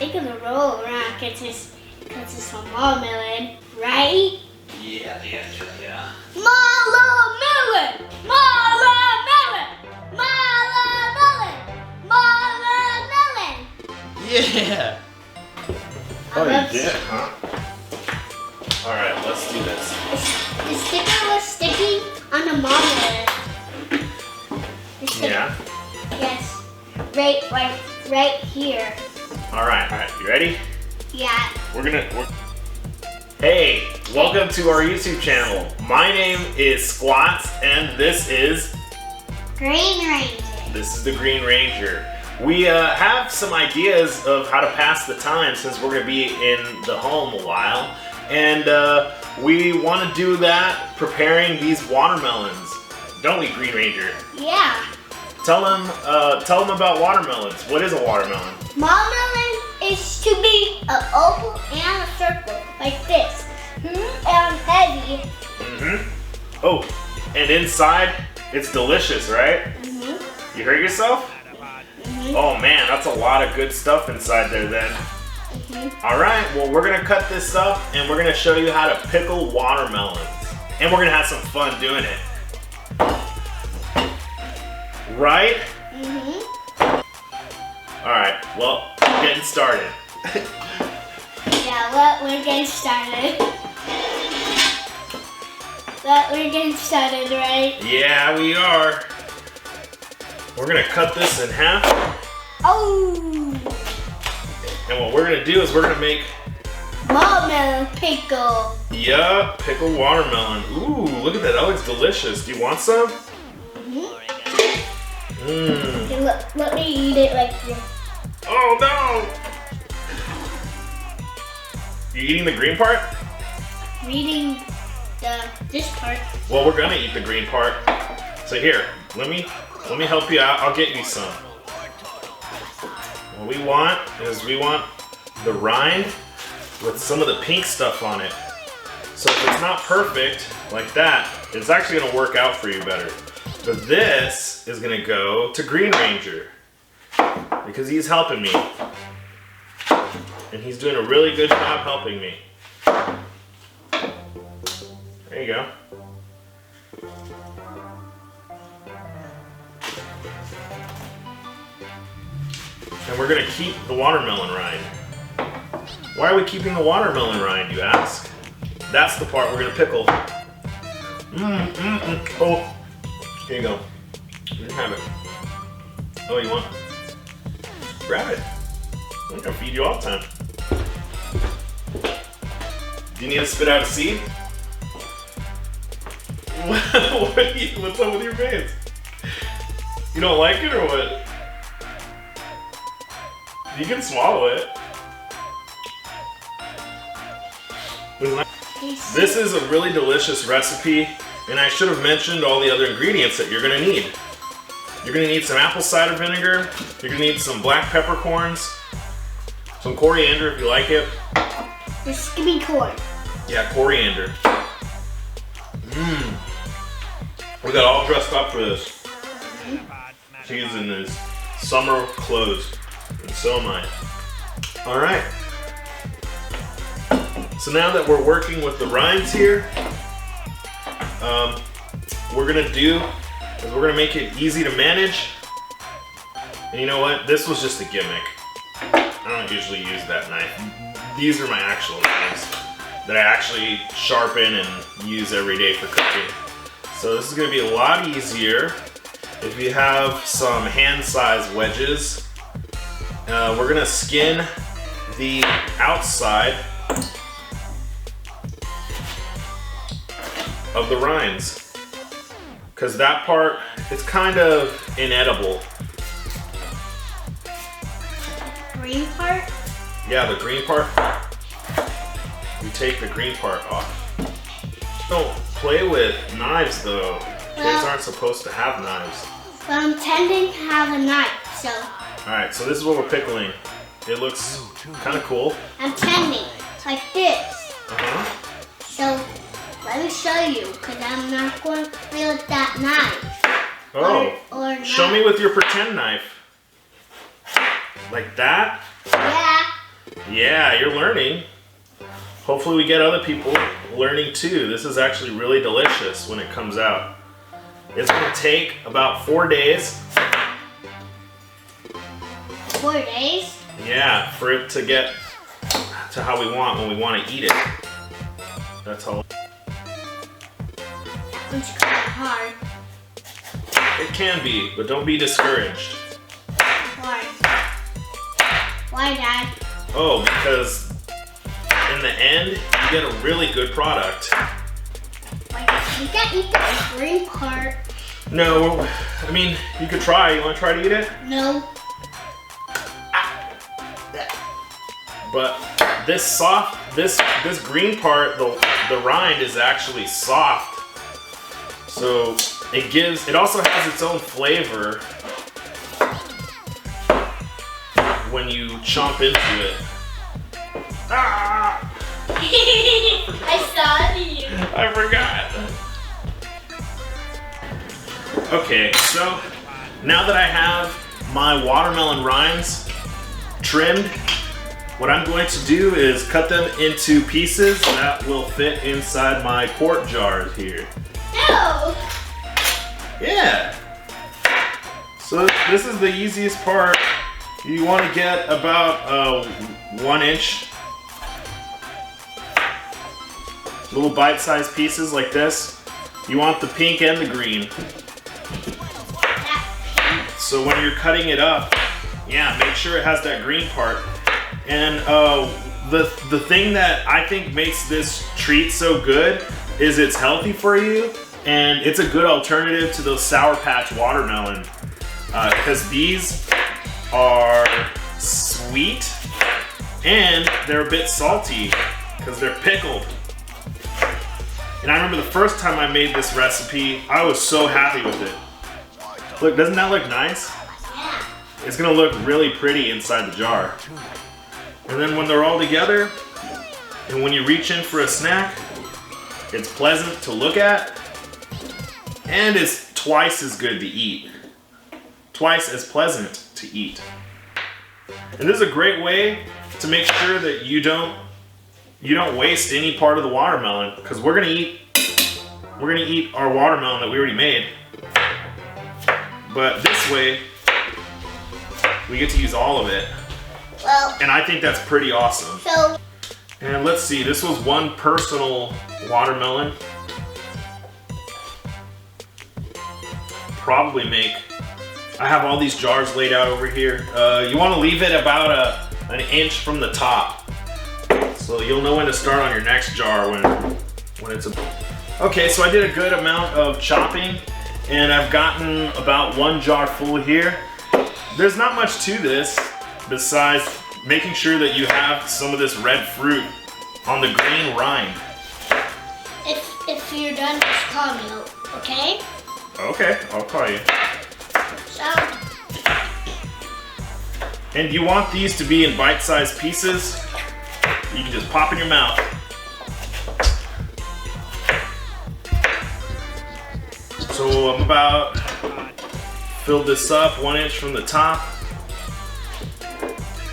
They're gonna roll around because it's a watermelon, right? Yeah. Watermelon! Watermelon! Watermelon! Watermelon! Yeah. Oh, you did, huh? All right, let's do this. The sticker was sticking on the marmalade. Yeah. Yes. Right here. All right. You ready? Yeah. Hey, welcome to our YouTube channel. My name is Squats, and this is Green Ranger. This is the Green Ranger. We have some ideas of how to pass the time since we're going to be in the home a while. And we want to do that preparing these watermelons. Don't we, Green Ranger? Yeah. Tell them about watermelons. What is a watermelon? Watermelon is to be an oval and a circle, like this. And heavy. Oh, and inside, it's delicious, right? You hurt yourself? Oh man, that's a lot of good stuff inside there then. Alright, well we're gonna cut this up and we're gonna show you how to pickle watermelons. And we're gonna have some fun doing it. Right? Alright, well, getting started. Yeah, well, we're getting started. Right? Yeah, we are. We're gonna cut this in half. Oh! And what we're gonna do is we're gonna make Watermelon pickle. yeah, pickled watermelon. Ooh, look at that. That looks delicious. Do you want some? Okay, let me eat it like this. Oh no! You eating the green part? Reading this part. Well, we're gonna eat the green part. So here, let me help you out. I'll get you some. What we want is the rind with some of the pink stuff on it. So if it's not perfect like that, it's actually gonna work out for you better. But this is gonna go to Green Ranger because he's helping me. And he's doing a really good job helping me. There you go. And we're gonna keep the watermelon rind. Why are we keeping the watermelon rind, you ask? That's the part we're gonna pickle. Oh, here you go. You can have it. Oh, you want? Grab it. I'm gonna feed you all the time. Do you need to spit out a seed? What's up with your face? You don't like it or what? You can swallow it. This is a really delicious recipe, and I should have mentioned all the other ingredients that you're gonna need. You're gonna need some apple cider vinegar, you're gonna need some black peppercorns, some coriander if you like it. This give me corn. Yeah, coriander. We got all dressed up for this. She's in his summer clothes, and so am I. All right. So now that we're working with the rinds here, we're gonna make it easy to manage. And you know what? This was just a gimmick. I don't usually use that knife. These are my actual knives that I actually sharpen and use every day for cooking. So this is gonna be a lot easier if you have some hand-sized wedges. We're gonna skin the outside of the rinds, because that part is kind of inedible. Green part? Yeah, the green part. You take the green part off. Don't play with knives though. Kids aren't supposed to have knives. Well, I'm tending to have a knife, so. Alright, so this is what we're pickling. It looks kind of cool. I'm tending, like this. So, let me show you, because I'm not going to play with that knife. Oh, or show me with your pretend knife. Like that? Yeah. Yeah, you're learning. Hopefully we get other people learning too. This is actually really delicious when it comes out. It's gonna take about 4 days. 4 days? Yeah, for it to get to how we want when we want to eat it. That's how. That one's kind of hard. It can be, but don't be discouraged. Why? Why, Dad? Oh, because in the end, you get a really good product. Like, you can't eat the green part. No, I mean, you could try. You want to try to eat it? No. But this green part, the rind is actually soft. So it also has its own flavor when you chomp into it. Ah! I saw you. I forgot. Okay, so now that I have my watermelon rinds trimmed, what I'm going to do is cut them into pieces that will fit inside my quart jars here. No. Yeah. So this is the easiest part. You want to get about 1 inch. Little bite-sized pieces like this. You want the pink and the green. So when you're cutting it up, yeah, make sure it has that green part. And the thing that I think makes this treat so good is it's healthy for you, and it's a good alternative to those Sour Patch watermelon, because these are sweet and they're a bit salty because they're pickled. And I remember the first time I made this recipe, I was so happy with it. Look, doesn't that look nice? Yeah. It's gonna look really pretty inside the jar. And then when they're all together, and when you reach in for a snack, it's pleasant to look at, and it's twice as good to eat. Twice as pleasant to eat. And this is a great way to make sure that you don't waste any part of the watermelon, because we're gonna eat our watermelon that we already made. But this way, we get to use all of it. Well. And I think that's pretty awesome. So. And let's see, this was one personal watermelon. Probably I have all these jars laid out over here. You want to leave it about an inch from the top. So you'll know when to start on your next jar when it's Okay, so I did a good amount of chopping, and I've gotten about 1 jar full here. There's not much to this besides making sure that you have some of this red fruit on the green rind. If you're done, just call me, okay? Okay, I'll call you. So. And you want these to be in bite-sized pieces. You can just pop in your mouth. So I'm about filled this up 1 inch from the top.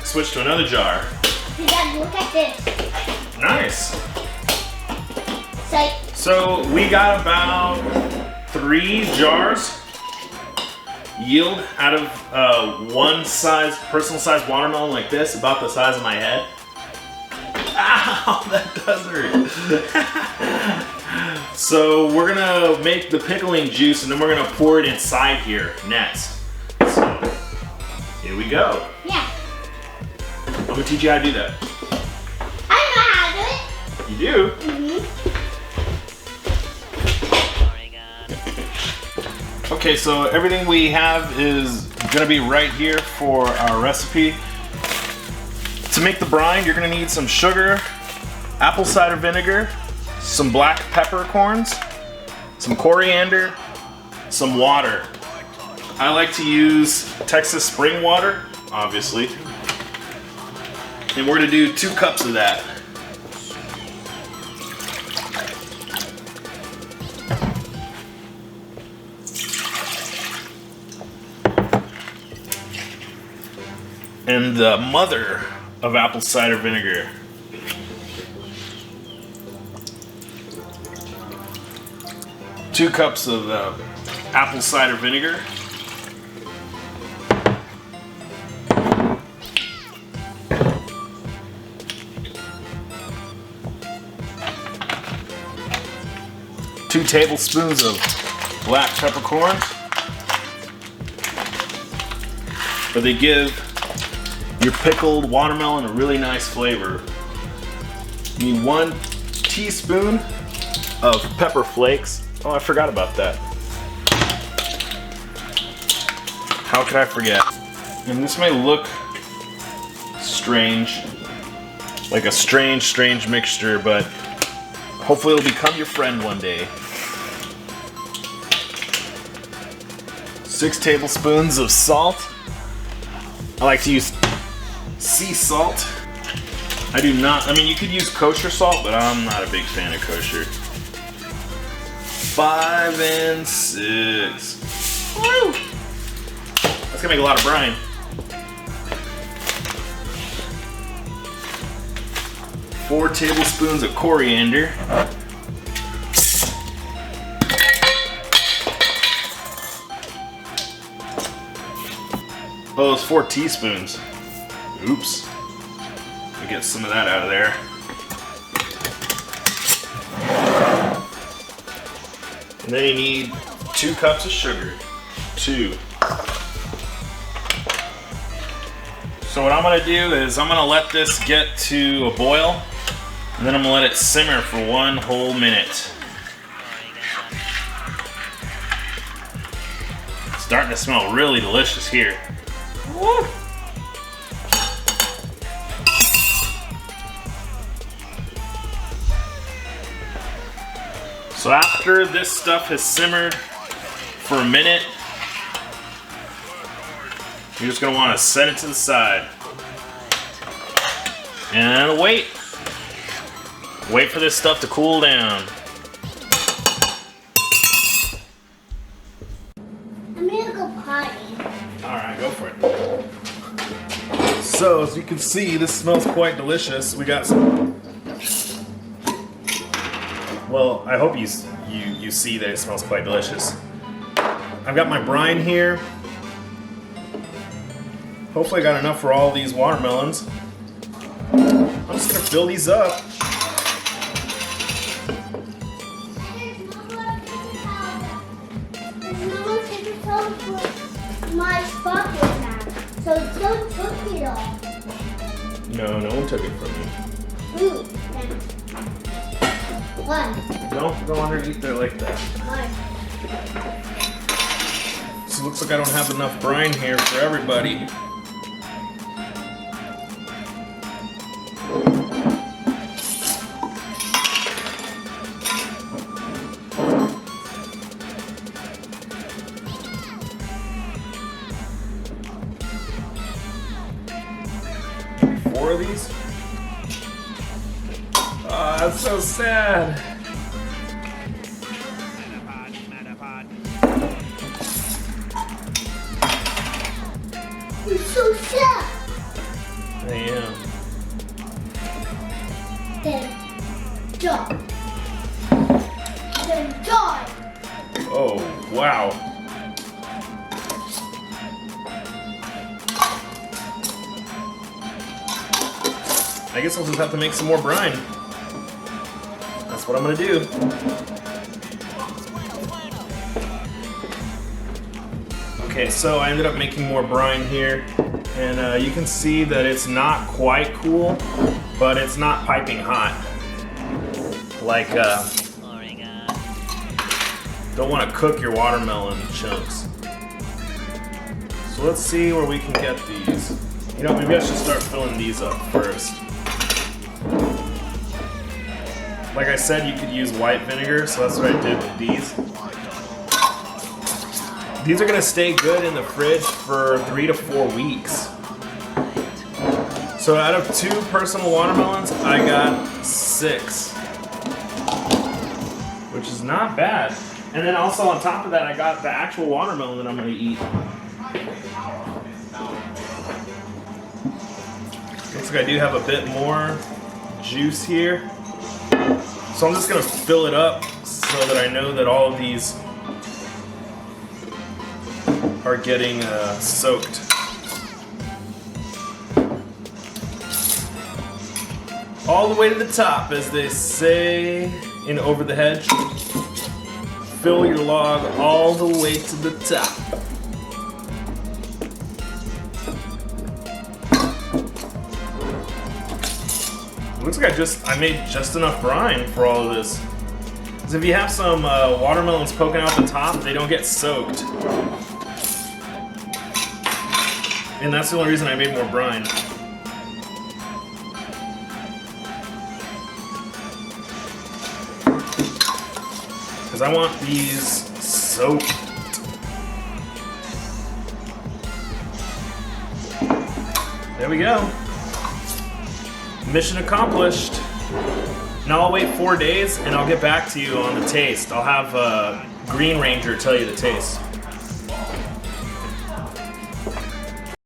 Switch to another jar. Dad, look at this. Nice. It's So we got about 3 jars yield out of one personal size watermelon like this, about the size of my head. Ow, that does hurt. So we're gonna make the pickling juice, and then we're gonna pour it inside here next. So here we go. Yeah. I'm gonna teach you how to do that. I know how to do it. You do? Mm-hmm. Okay, so everything we have is gonna be right here for our recipe. To make the brine, you're gonna need some sugar, apple cider vinegar, some black peppercorns, some coriander, some water. I like to use Texas spring water, obviously. And we're gonna do 2 cups of that. And the mother of apple cider vinegar. Two cups of apple cider vinegar. Two tablespoons of black peppercorns. But they give your pickled watermelon a really nice flavor. You need 1 teaspoon of pepper flakes. Oh, I forgot about that. How could I forget? And this may look strange, like a strange mixture, but hopefully it'll become your friend one day. 6 tablespoons of salt. I like to use sea salt. I do not, I mean, you could use kosher salt, but I'm not a big fan of kosher. 5 and 6. Woo! That's gonna make a lot of brine. Four tablespoons of coriander. Oh, it's 4 teaspoons. Oops. Let me get some of that out of there. And then you need 2 cups of sugar. 2. So what I'm gonna do is I'm gonna let this get to a boil, and then I'm gonna let it simmer for 1 whole minute. It's starting to smell really delicious here. Woo. So after this stuff has simmered for a minute, you're just gonna want to set it to the side and wait for this stuff to cool down. I'm gonna go potty. Alright, go for it. So, as you can see, this smells quite delicious. We got some... Well, I hope you see that it smells quite delicious. I've got my brine here. Hopefully I got enough for all these watermelons. I'm just gonna fill these up. My spot was now, so don't took it all. No one took it from me. Ooh, one. Don't go underneath there like that. One. So it looks like I don't have enough brine here for everybody. Four of these? Oh, that's so sad. You're so sad. I am. Then die. Then die. Oh, wow. I guess I'll just have to make some more brine. That's what I'm gonna do. Okay, so I ended up making more brine here, and you can see that it's not quite cool, but it's not piping hot. Like, don't want to cook your watermelon chunks. So let's see where we can get these. You know, maybe I should start filling these up first. Like I said, you could use white vinegar, so that's what I did with these. These are gonna stay good in the fridge for 3 to 4 weeks. So out of 2 personal watermelons, I got 6. Which is not bad. And then also on top of that, I got the actual watermelon that I'm gonna eat. Looks like like I do have a bit more juice here. So I'm just gonna fill it up so that I know that all of these are getting soaked. All the way to the top, as they say in Over the Hedge. Fill your log all the way to the top. Looks like I made just enough brine for all of this. Because if you have some watermelons poking out the top, they don't get soaked. And that's the only reason I made more brine. Because I want these soaked. There we go. Mission accomplished. Now I'll wait 4 days and I'll get back to you on the taste. I'll have Green Ranger tell you the taste.